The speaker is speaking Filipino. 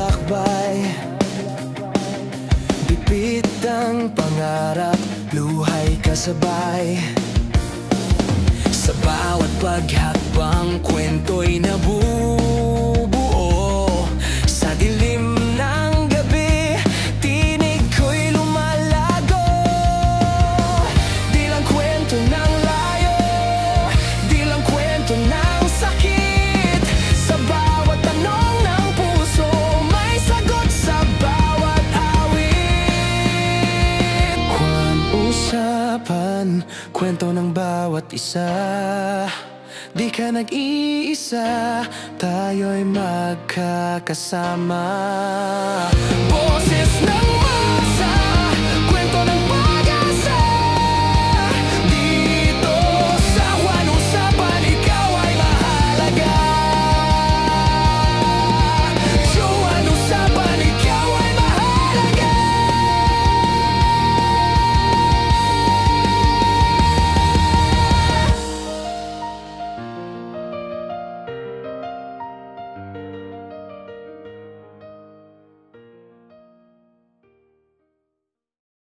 lakbay, bibit ang pangarap, luhay kasabay. Sa bawat paghakbang, kwento'y nabubuo. Sa dilim ng gabi, tinig ko'y lumalago. Di lang kwento ng layo, di lang kwento ng sakit. Sa bawat tanong ng puso, may sagot sa bawat awit. Usapan, kwento ng bawat isa. Di ka nag-iisa, tayo'y magkakasama. Boses ng